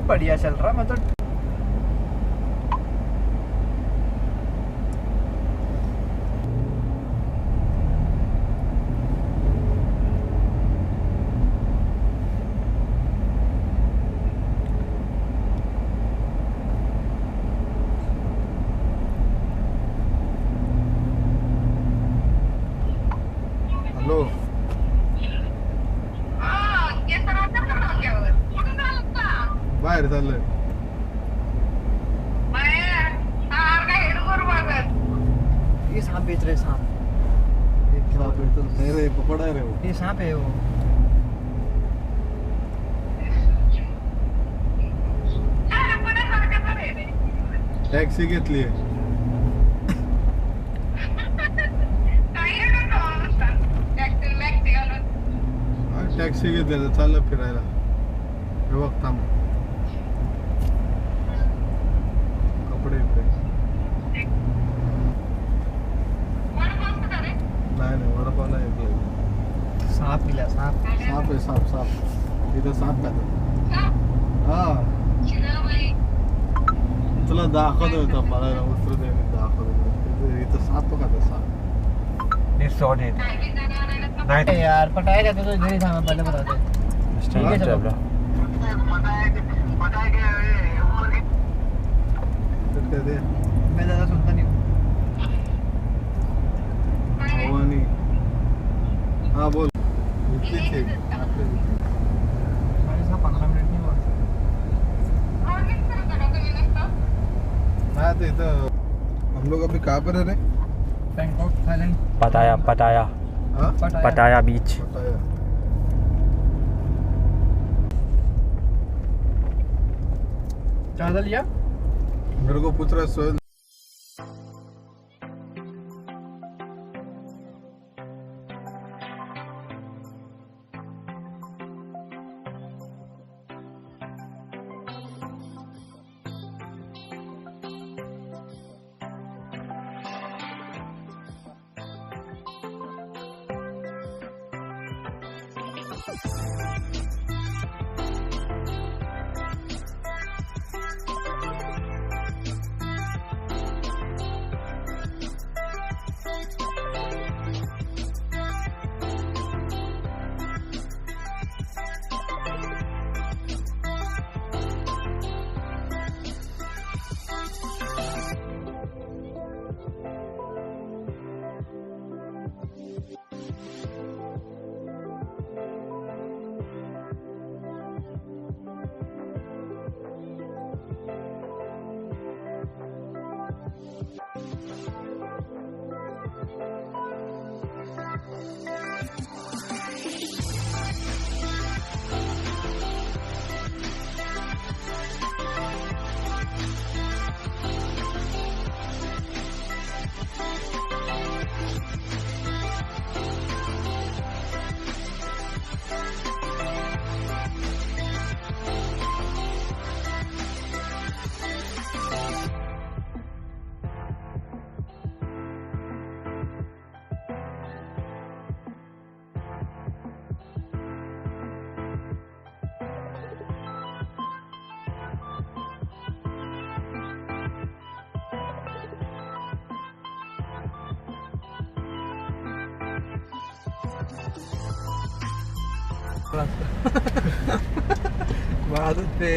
बढ़िया चल रहा। मैं तो बाहेर चाललंय ये सांप बेच रहे सांप। सांप है तो नहीं रे पकड़ा है रे वो। ये सांप है वो। टॅक्सी घेतली आहे। टॅक्सी घेतली तर चाललं फिरायला। हे बघ थांब कपडे नाही वडापाव नाही सांप मिला सांप। साप आहे साप इथं साप खातो। हा तुला दाखवतो होता मला उतरू दे दाखवतो इथं साप खातो साप। नहीं यार पटाया जाता तो इधर ही था। मैं पहले बता दे। ठीक है चलो। मैं ज़्यादा सुनता नहीं हूँ। हाँ बोल। 15 मिनट नहीं हुआ। हाँ तो इधर हम लोग अभी कहाँ पर है रे? Bangkok Thailand. पटाया हाँ पटाया बीच। पटाया। ज़्यादा लिया? मेरे को पूछ रहा है सोहेल। आदत पे